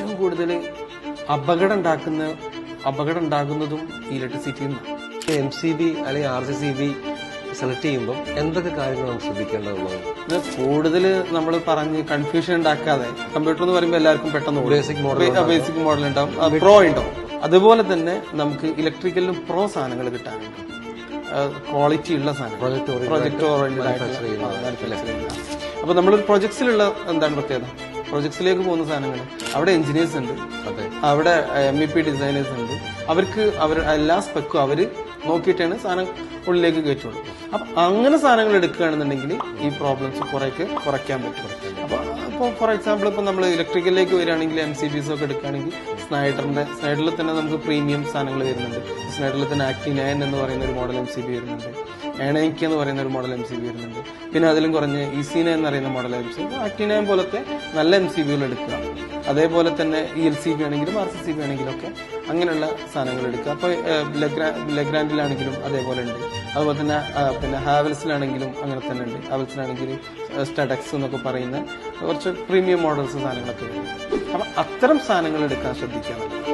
ഏറ്റവും കൂടുതൽ അപകടം ഉണ്ടാകുന്നതും ഇലക്ട്രിസിറ്റിയിൽ നിന്നാണ്. MCB അല്ലെങ്കിൽ RCCB സെലക്ട് ചെയ്യുമ്പോൾ എന്തൊക്കെ കാര്യങ്ങളാണ് ശ്രദ്ധിക്കേണ്ടതുള്ളത്? കൂടുതൽ നമ്മൾ പറഞ്ഞ് കൺഫ്യൂഷൻ ഉണ്ടാക്കാതെ, കമ്പ്യൂട്ടർ എന്ന് പറയുമ്പോൾ എല്ലാവർക്കും പെട്ടെന്ന് ബേസിക് മോഡൽ ഉണ്ടാവും, പ്രോ ഉണ്ടാവും. അതുപോലെ തന്നെ നമുക്ക് ഇലക്ട്രിക്കലിലും പ്രോ സാധനങ്ങൾ കിട്ടാനുണ്ട്, ക്വാളിറ്റി ഉള്ള സാധനം, പ്രൊജക്ട് ഓറിയന്റഡ്. അപ്പൊ നമ്മളൊരു പ്രൊജക്ട്സിലുള്ള എന്താണ് പ്രത്യേകത? പ്രൊജക്ട്സിലേക്ക് പോകുന്ന സാധനങ്ങൾ അവിടെ എഞ്ചിനീയേഴ്സ് ഉണ്ട്, അവിടെ MEP ഡിസൈനേഴ്സ് ഉണ്ട്. അവർക്ക് എല്ലാ സ്പെക്കും അവര് നോക്കിയിട്ടാണ് സാധനം ഉള്ളിലേക്ക് കയറ്റുള്ളൂ. അപ്പൊ അങ്ങനെ സാധനങ്ങൾ എടുക്കുകയാണെന്നുണ്ടെങ്കിൽ ഈ പ്രോബ്ലംസ് കുറയ്ക്കാൻ പറ്റും. അപ്പോൾ ഫോർ എക്സാമ്പിൾ ഇപ്പൊ നമ്മൾ ഇലക്ട്രിക്കലിലേക്ക് വരികയാണെങ്കിൽ MCBs ഒക്കെ എടുക്കുകയാണെങ്കിൽ സ്നൈഡറിൽ തന്നെ നമുക്ക് പ്രീമിയം സാധനങ്ങൾ വരുന്നുണ്ട്. സ്നൈഡറിൽ തന്നെ Acti9 എന്ന് പറയുന്ന ഒരു മോഡൽ MCB വരുന്നുണ്ട്, ഏണയ്ക്ക് എന്ന് പറയുന്ന ഒരു മോഡൽ MCB വരുന്നുണ്ട്. പിന്നെ അതിലും കുറഞ്ഞ് EC9 എന്ന് പറയുന്ന മോഡൽ MCB, Acti9 പോലത്തെ നല്ല MCBകൾ എടുക്കുക. അതേപോലെ തന്നെ ELCB ആണെങ്കിലും RCCB ആണെങ്കിലും ഒക്കെ അങ്ങനെയുള്ള സാധനങ്ങൾ എടുക്കുക. അപ്പോൾ ലെഗ്രാൻഡിലാണെങ്കിലും അതേപോലെ ഉണ്ട്. അതുപോലെ തന്നെ പിന്നെ ഹാവൽസിലാണെങ്കിലും അങ്ങനെ തന്നെ ഉണ്ട്. ഹാവൽസിലാണെങ്കിൽ സ്റ്റഡക്സ് എന്നൊക്കെ പറയുന്ന കുറച്ച് പ്രീമിയം മോഡൽസ് സാധനങ്ങളൊക്കെ വരും. അപ്പം അത്തരം സാധനങ്ങൾ എടുക്കാൻ ശ്രദ്ധിക്കുക.